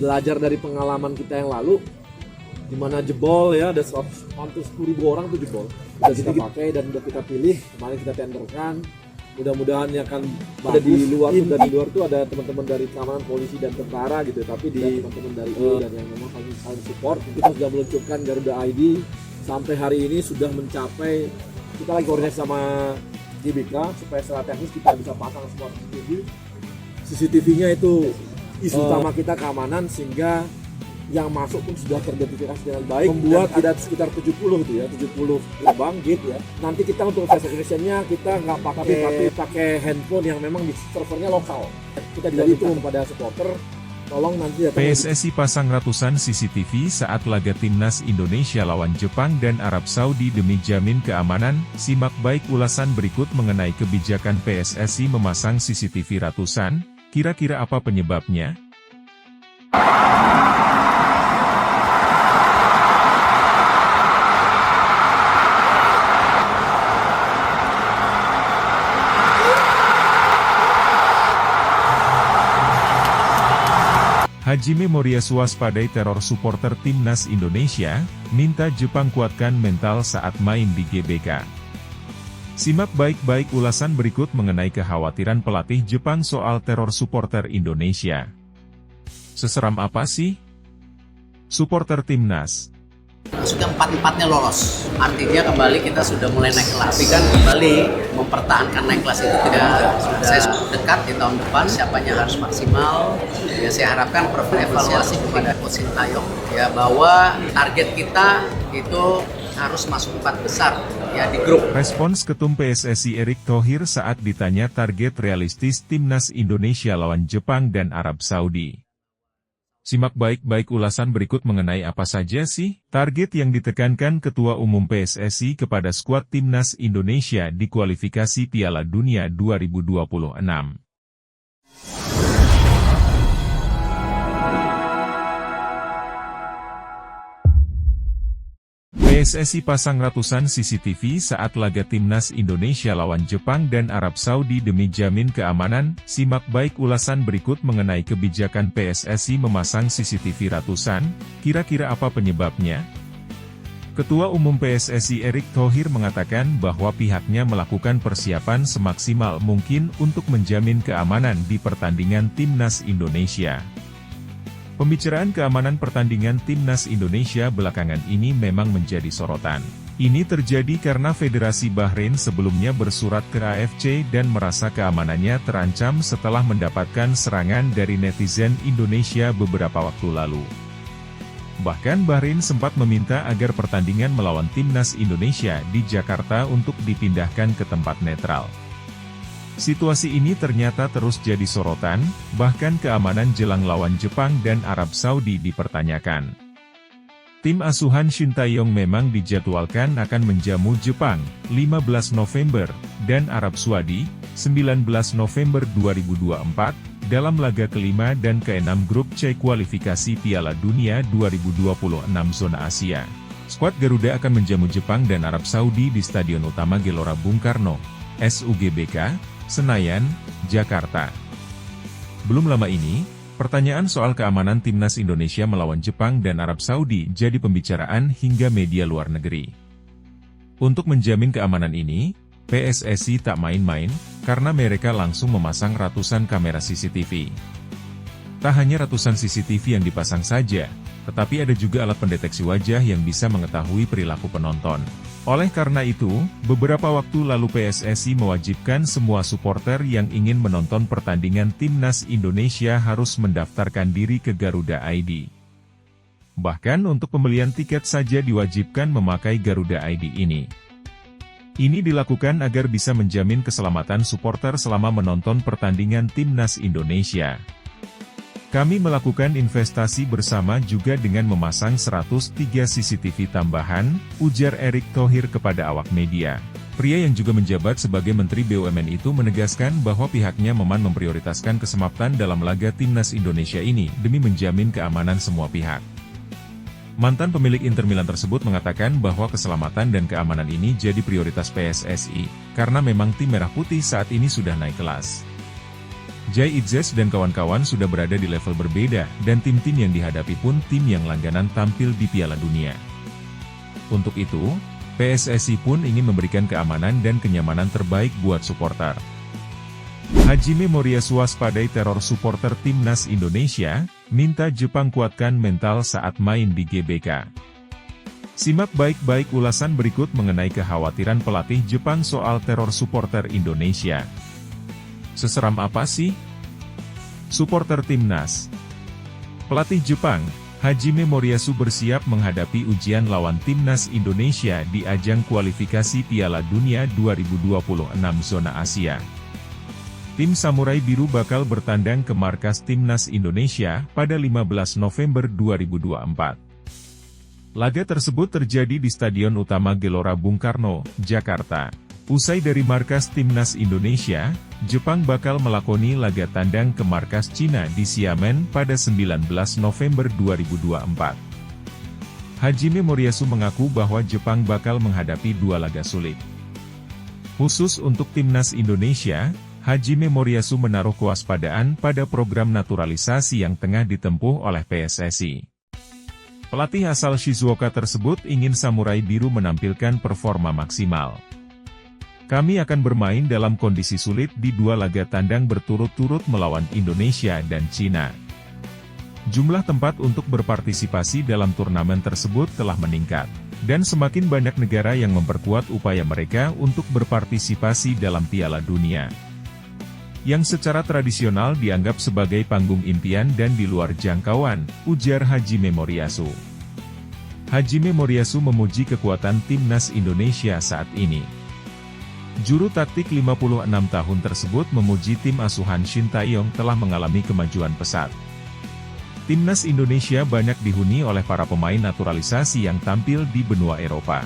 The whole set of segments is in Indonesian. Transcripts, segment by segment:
belajar dari pengalaman kita yang lalu, di mana jebol ya, ada hampir 10.000 orang tuh jebol. Udah kita pakai dan udah kita pilih, kemarin kita tenderkan. Mudah-mudahan yang akan ada di luar tuh, dan di luar tuh ada teman-teman dari keamanan, polisi dan tentara gitu, tapi di teman-teman dari dan yang memang paling support. Kita sudah meluncurkan Garuda ID, sampai hari ini sudah mencapai, kita lagi koordinasi sama GBK supaya secara teknis kita bisa pasang semua CCTV-nya itu isu utama kita keamanan, sehingga yang masuk pun sudah teridentifikasi dengan baik. Membuat ada sekitar 70 tuh ya, 70 gerbang gate ya. Nanti kita untuk face recognition-nya kita nggak pakai handphone yang memang di servernya lokal. Kita juga itu kepada supporter, tolong nanti PSSI pasang ratusan CCTV saat laga Timnas Indonesia lawan Jepang dan Arab Saudi demi jamin keamanan. Simak baik ulasan berikut mengenai kebijakan PSSI memasang CCTV ratusan. Kira-kira apa penyebabnya? Hajime Moriyasu waspadai teror supporter Timnas Indonesia, minta Jepang kuatkan mental saat main di GBK. Simak baik-baik ulasan berikut mengenai kekhawatiran pelatih Jepang soal teror supporter Indonesia. Seseram apa sih supporter Timnas? Sudah 4-4-nya lolos, artinya kembali kita sudah mulai naik kelas. Tapi kan kembali mempertahankan naik kelas itu tidak sudah. Saya dekat di tahun depan, siapanya harus maksimal. Ya saya harapkan evaluasi kepada Coach Sintayong ya, bahwa target kita itu harus masuk 4 besar ya di grup. Respons Ketum PSSI Erick Thohir saat ditanya target realistis Timnas Indonesia lawan Jepang dan Arab Saudi. Simak baik-baik ulasan berikut mengenai apa saja sih target yang ditekankan Ketua Umum PSSI kepada skuad Timnas Indonesia di kualifikasi Piala Dunia 2026. PSSI pasang ratusan CCTV saat laga Timnas Indonesia lawan Jepang dan Arab Saudi demi jamin keamanan. Simak baik ulasan berikut mengenai kebijakan PSSI memasang CCTV ratusan. Kira-kira apa penyebabnya? Ketua Umum PSSI Erick Thohir mengatakan bahwa pihaknya melakukan persiapan semaksimal mungkin untuk menjamin keamanan di pertandingan Timnas Indonesia. Pembicaraan keamanan pertandingan Timnas Indonesia belakangan ini memang menjadi sorotan. Ini terjadi karena Federasi Bahrain sebelumnya bersurat ke AFC dan merasa keamanannya terancam setelah mendapatkan serangan dari netizen Indonesia beberapa waktu lalu. Bahkan Bahrain sempat meminta agar pertandingan melawan Timnas Indonesia di Jakarta untuk dipindahkan ke tempat netral. Situasi ini ternyata terus jadi sorotan, bahkan keamanan jelang lawan Jepang dan Arab Saudi dipertanyakan. Tim asuhan Sintayong memang dijadwalkan akan menjamu Jepang, 15 November, dan Arab Saudi, 19 November 2024, dalam laga kelima dan keenam grup C kualifikasi Piala Dunia 2026 zona Asia. Skuad Garuda akan menjamu Jepang dan Arab Saudi di Stadion Utama Gelora Bung Karno, SUGBK, Senayan, Jakarta. Belum lama ini, pertanyaan soal keamanan Timnas Indonesia melawan Jepang dan Arab Saudi jadi pembicaraan hingga media luar negeri. Untuk menjamin keamanan ini, PSSI tak main-main, karena mereka langsung memasang ratusan kamera CCTV. Tak hanya ratusan CCTV yang dipasang saja, tetapi ada juga alat pendeteksi wajah yang bisa mengetahui perilaku penonton. Oleh karena itu, beberapa waktu lalu PSSI mewajibkan semua supporter yang ingin menonton pertandingan Timnas Indonesia harus mendaftarkan diri ke Garuda ID. Bahkan untuk pembelian tiket saja diwajibkan memakai Garuda ID ini. Ini dilakukan agar bisa menjamin keselamatan supporter selama menonton pertandingan Timnas Indonesia. Kami melakukan investasi bersama juga dengan memasang 103 CCTV tambahan, ujar Erick Thohir kepada awak media. Pria yang juga menjabat sebagai Menteri BUMN itu menegaskan bahwa pihaknya memprioritaskan keselamatan dalam laga Timnas Indonesia ini demi menjamin keamanan semua pihak. Mantan pemilik Inter Milan tersebut mengatakan bahwa keselamatan dan keamanan ini jadi prioritas PSSI, karena memang tim Merah Putih saat ini sudah naik kelas. Jai Itzes dan kawan-kawan sudah berada di level berbeda, dan tim-tim yang dihadapi pun tim yang langganan tampil di Piala Dunia. Untuk itu, PSSI pun ingin memberikan keamanan dan kenyamanan terbaik buat supporter. Hajime Moriyasu waspadai teror supporter Timnas Indonesia, minta Jepang kuatkan mental saat main di GBK. Simak baik-baik ulasan berikut mengenai kekhawatiran pelatih Jepang soal teror supporter Indonesia. Seseram apa sih supporter Timnas? Pelatih Jepang, Hajime Moriyasu bersiap menghadapi ujian lawan Timnas Indonesia di ajang kualifikasi Piala Dunia 2026 zona Asia. Tim Samurai Biru bakal bertandang ke markas Timnas Indonesia pada 15 November 2024. Laga tersebut terjadi di Stadion Utama Gelora Bung Karno, Jakarta. Usai dari markas Timnas Indonesia, Jepang bakal melakoni laga tandang ke markas Cina di Xiamen pada 19 November 2024. Hajime Moriyasu mengaku bahwa Jepang bakal menghadapi dua laga sulit. Khusus untuk Timnas Indonesia, Hajime Moriyasu menaruh kewaspadaan pada program naturalisasi yang tengah ditempuh oleh PSSI. Pelatih asal Shizuoka tersebut ingin Samurai Biru menampilkan performa maksimal. Kami akan bermain dalam kondisi sulit di dua laga tandang berturut-turut melawan Indonesia dan Cina. Jumlah tempat untuk berpartisipasi dalam turnamen tersebut telah meningkat, dan semakin banyak negara yang memperkuat upaya mereka untuk berpartisipasi dalam Piala Dunia, yang secara tradisional dianggap sebagai panggung impian dan di luar jangkauan, ujar Hajime Moriyasu. Hajime Moriyasu memuji kekuatan Timnas Indonesia saat ini. Juru taktik 56 tahun tersebut memuji tim asuhan Shin Tae-yong telah mengalami kemajuan pesat. Timnas Indonesia banyak dihuni oleh para pemain naturalisasi yang tampil di benua Eropa.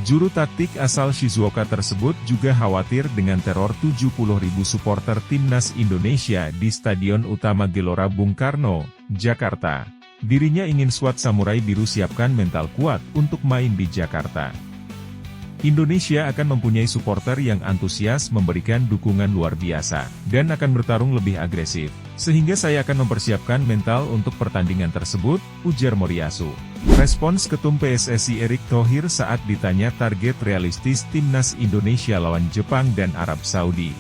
Juru taktik asal Shizuoka tersebut juga khawatir dengan teror 70.000 supporter Timnas Indonesia di Stadion Utama Gelora Bung Karno, Jakarta. Dirinya ingin skuad Samurai Biru siapkan mental kuat untuk main di Jakarta. Indonesia akan mempunyai supporter yang antusias memberikan dukungan luar biasa, dan akan bertarung lebih agresif. Sehingga saya akan mempersiapkan mental untuk pertandingan tersebut, ujar Moriyasu. Respons Ketum PSSI Erick Thohir saat ditanya target realistis Timnas Indonesia lawan Jepang dan Arab Saudi.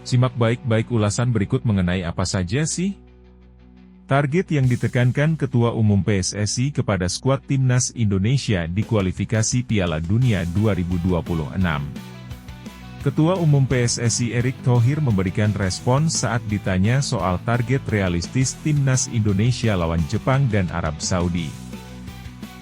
Simak baik-baik ulasan berikut mengenai apa saja sih target yang ditekankan Ketua Umum PSSI kepada skuad Timnas Indonesia di kualifikasi Piala Dunia 2026. Ketua Umum PSSI Erick Thohir memberikan respons saat ditanya soal target realistis Timnas Indonesia lawan Jepang dan Arab Saudi.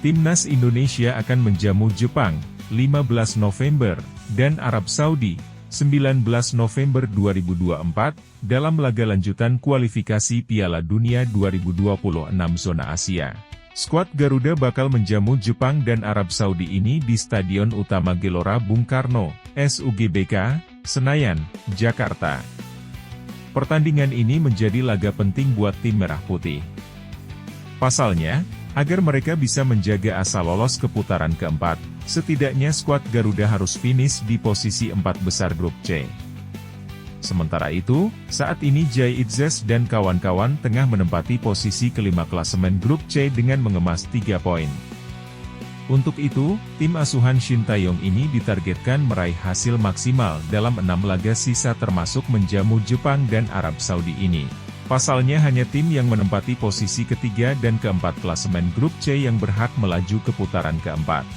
Timnas Indonesia akan menjamu Jepang, 15 November, dan Arab Saudi, 19 November 2024, dalam laga lanjutan kualifikasi Piala Dunia 2026 zona Asia. Skuad Garuda bakal menjamu Jepang dan Arab Saudi ini di Stadion Utama Gelora Bung Karno, SUGBK, Senayan, Jakarta. Pertandingan ini menjadi laga penting buat tim Merah Putih. Pasalnya, agar mereka bisa menjaga asa lolos ke putaran keempat, setidaknya skuad Garuda harus finish di posisi 4 besar grup C. Sementara itu, saat ini Jai Itzes dan kawan-kawan tengah menempati posisi kelima klasemen grup C dengan mengemas 3 poin. Untuk itu, tim asuhan Shin Tae-yong ini ditargetkan meraih hasil maksimal dalam 6 laga sisa termasuk menjamu Jepang dan Arab Saudi ini. Pasalnya hanya tim yang menempati posisi ketiga dan keempat klasemen grup C yang berhak melaju ke putaran keempat.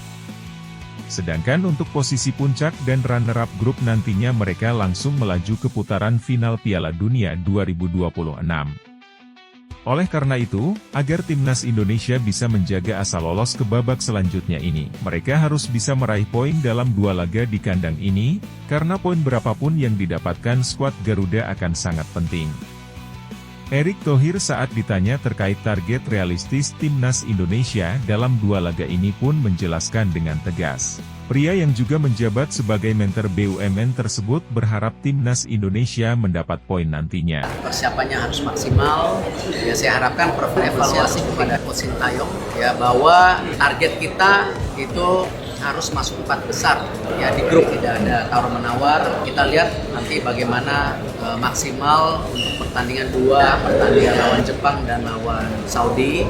Sedangkan untuk posisi puncak dan runner-up grup nantinya mereka langsung melaju ke putaran final Piala Dunia 2026. Oleh karena itu, agar Timnas Indonesia bisa menjaga asa lolos ke babak selanjutnya ini, mereka harus bisa meraih poin dalam 2 laga di kandang ini, karena poin berapapun yang didapatkan skuad Garuda akan sangat penting. Erick Thohir saat ditanya terkait target realistis Timnas Indonesia dalam 2 laga ini pun menjelaskan dengan tegas. Pria yang juga menjabat sebagai mentor BUMN tersebut berharap Timnas Indonesia mendapat poin nantinya. Persiapannya harus maksimal. Ya, saya harapkan evaluasi kepada Coach Shin Tae-yong ya bahwa target kita itu harus masuk 4 besar ya di grup, tidak ada tawar menawar. Kita lihat nanti bagaimana maksimal untuk pertandingan 2, pertandingan lawan Jepang dan lawan Saudi,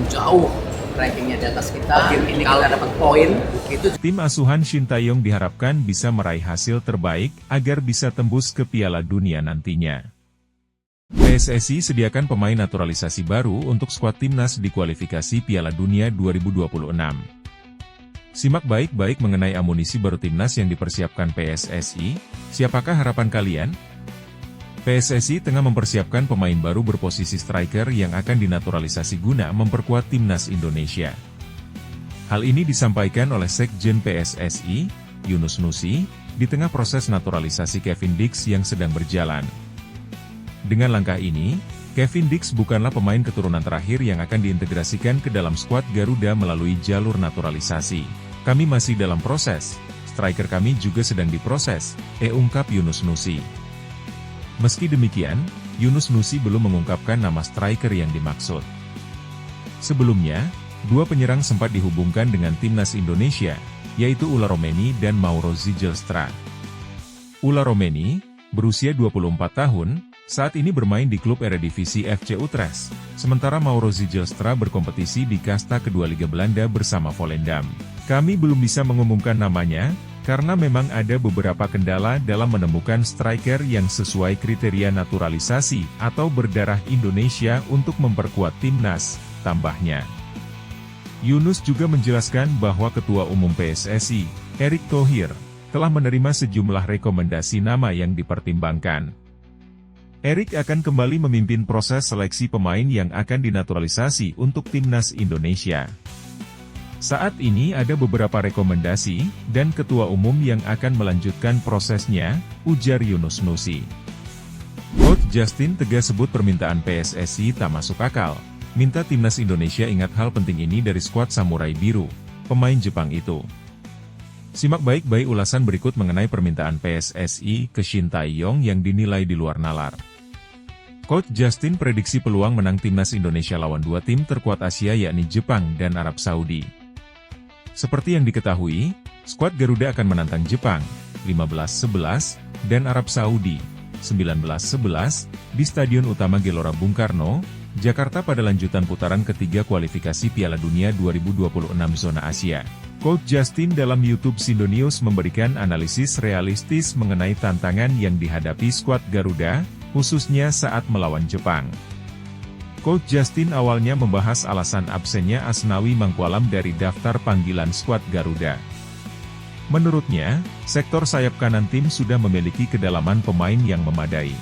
jauh rankingnya di atas kita. Ini kalau dapat poin itu. Tim asuhan Shin Tae-yong diharapkan bisa meraih hasil terbaik agar bisa tembus ke Piala Dunia nantinya. PSSI sediakan pemain naturalisasi baru untuk skuad timnas di kualifikasi Piala Dunia 2026. Simak baik-baik mengenai amunisi baru timnas yang dipersiapkan PSSI. Siapakah harapan kalian? PSSI tengah mempersiapkan pemain baru berposisi striker yang akan dinaturalisasi guna memperkuat timnas Indonesia. Hal ini disampaikan oleh Sekjen PSSI, Yunus Nusi, di tengah proses naturalisasi Kevin Dix yang sedang berjalan. Dengan langkah ini, Kevin Dix bukanlah pemain keturunan terakhir yang akan diintegrasikan ke dalam skuad Garuda melalui jalur naturalisasi. Kami masih dalam proses, striker kami juga sedang diproses, ungkap Yunus Nusi. Meski demikian, Yunus Nusi belum mengungkapkan nama striker yang dimaksud. Sebelumnya, 2 penyerang sempat dihubungkan dengan timnas Indonesia, yaitu Ulla Romeni dan Mauro Zijlstra. Ulla Romeni, berusia 24 tahun, saat ini bermain di klub Eredivisie FC Utrecht, sementara Mauro Zijlstra berkompetisi di kasta kedua Liga Belanda bersama Volendam. Kami belum bisa mengumumkan namanya, karena memang ada beberapa kendala dalam menemukan striker yang sesuai kriteria naturalisasi atau berdarah Indonesia untuk memperkuat timnas, tambahnya. Yunus juga menjelaskan bahwa Ketua Umum PSSI, Erick Thohir, telah menerima sejumlah rekomendasi nama yang dipertimbangkan. Erick akan kembali memimpin proses seleksi pemain yang akan dinaturalisasi untuk timnas Indonesia. Saat ini ada beberapa rekomendasi, dan Ketua Umum yang akan melanjutkan prosesnya, ujar Yunus Nusi. Coach Justin tegas sebut permintaan PSSI tak masuk akal, minta timnas Indonesia ingat hal penting ini dari skuad Samurai Biru, pemain Jepang itu. Simak baik-baik ulasan berikut mengenai permintaan PSSI ke Shin Tae-yong yang dinilai di luar nalar. Coach Justin prediksi peluang menang timnas Indonesia lawan 2 tim terkuat Asia yakni Jepang dan Arab Saudi. Seperti yang diketahui, skuad Garuda akan menantang Jepang, 15-11, dan Arab Saudi, 19-11, di Stadion Utama Gelora Bung Karno, Jakarta pada lanjutan putaran ketiga kualifikasi Piala Dunia 2026 Zona Asia. Coach Justin dalam YouTube Sindonews memberikan analisis realistis mengenai tantangan yang dihadapi skuad Garuda, khususnya saat melawan Jepang. Coach Justin awalnya membahas alasan absennya Asnawi Mangkualam dari daftar panggilan skuad Garuda. Menurutnya, sektor sayap kanan tim sudah memiliki kedalaman pemain yang memadai.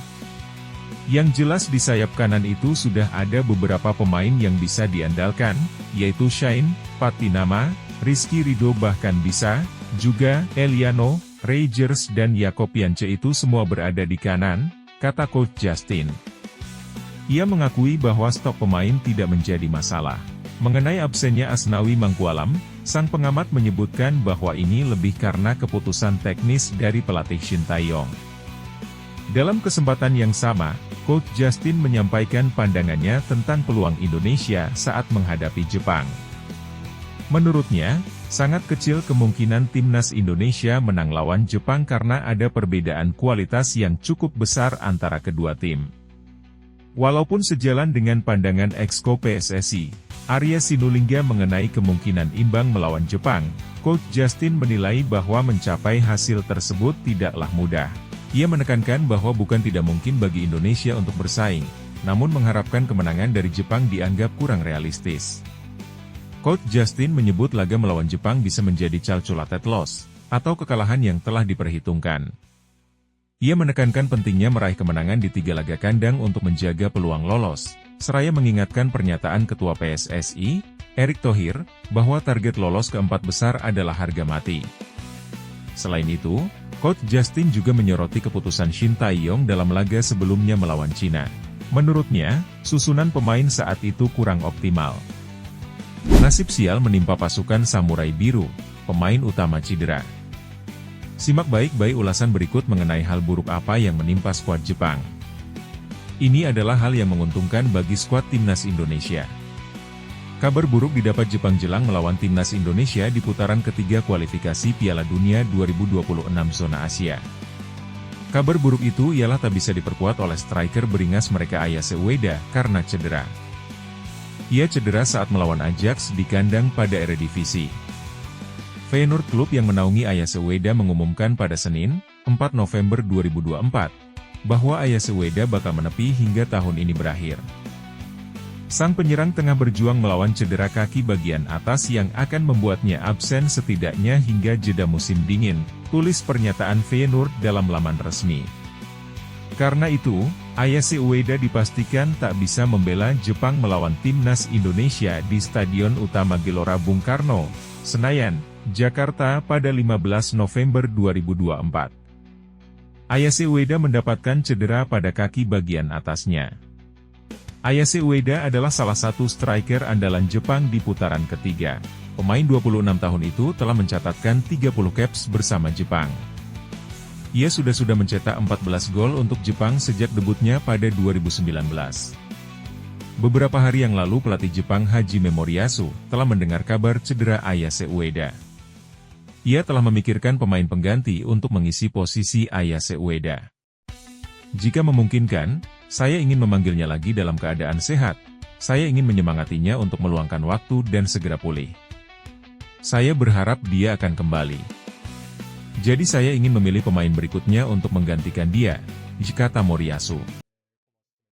Yang jelas di sayap kanan itu sudah ada beberapa pemain yang bisa diandalkan, yaitu Shine, Patinama, Rizky Ridho bahkan bisa, juga, Eliano, Rogers dan Yakob Yance itu semua berada di kanan, kata Coach Justin. Ia mengakui bahwa stok pemain tidak menjadi masalah. Mengenai absennya Asnawi Mangkualam, sang pengamat menyebutkan bahwa ini lebih karena keputusan teknis dari pelatih Shin Tae-yong. Dalam kesempatan yang sama, Coach Justin menyampaikan pandangannya tentang peluang Indonesia saat menghadapi Jepang. Menurutnya, sangat kecil kemungkinan timnas Indonesia menang lawan Jepang karena ada perbedaan kualitas yang cukup besar antara kedua tim. Walaupun sejalan dengan pandangan Exco PSSI, Arya Sinulinga mengenai kemungkinan imbang melawan Jepang, Coach Justin menilai bahwa mencapai hasil tersebut tidaklah mudah. Ia menekankan bahwa bukan tidak mungkin bagi Indonesia untuk bersaing, namun mengharapkan kemenangan dari Jepang dianggap kurang realistis. Coach Justin menyebut laga melawan Jepang bisa menjadi calculated loss, atau kekalahan yang telah diperhitungkan. Ia menekankan pentingnya meraih kemenangan di 3 laga kandang untuk menjaga peluang lolos, seraya mengingatkan pernyataan Ketua PSSI, Erick Thohir, bahwa target lolos ke 4 besar adalah harga mati. Selain itu, Coach Justin juga menyoroti keputusan Shin Tae-yong dalam laga sebelumnya melawan Cina. Menurutnya, susunan pemain saat itu kurang optimal. Nasib sial menimpa pasukan Samurai Biru, pemain utama cedera. Simak baik-baik ulasan berikut mengenai hal buruk apa yang menimpa skuad Jepang. Ini adalah hal yang menguntungkan bagi skuad timnas Indonesia. Kabar buruk didapat Jepang jelang melawan timnas Indonesia di putaran ketiga kualifikasi Piala Dunia 2026 zona Asia. Kabar buruk itu ialah tak bisa diperkuat oleh striker beringas mereka Ayase Ueda karena cedera. Ia cedera saat melawan Ajax di kandang pada Eredivisie. Feyenoord, klub yang menaungi Ayase Ueda, mengumumkan pada Senin, 4 November 2024, bahwa Ayase Ueda bakal menepi hingga tahun ini berakhir. Sang penyerang tengah berjuang melawan cedera kaki bagian atas yang akan membuatnya absen setidaknya hingga jeda musim dingin, tulis pernyataan Feyenoord dalam laman resmi. Karena itu, Ayase Ueda dipastikan tak bisa membela Jepang melawan timnas Indonesia di Stadion Utama Gelora Bung Karno, Senayan, Jakarta pada 15 November 2024. Ayase Ueda mendapatkan cedera pada kaki bagian atasnya. Ayase Ueda adalah salah satu striker andalan Jepang di putaran ketiga. Pemain 26 tahun itu telah mencatatkan 30 caps bersama Jepang. Ia sudah mencetak 14 gol untuk Jepang sejak debutnya pada 2019. Beberapa hari yang lalu pelatih Jepang Hajime Moriyasu telah mendengar kabar cedera Ayase Ueda. Ia telah memikirkan pemain pengganti untuk mengisi posisi Ayase Ueda. Jika memungkinkan, saya ingin memanggilnya lagi dalam keadaan sehat. Saya ingin menyemangatinya untuk meluangkan waktu dan segera pulih. Saya berharap dia akan kembali. Jadi saya ingin memilih pemain berikutnya untuk menggantikan dia, kata Moriyasu.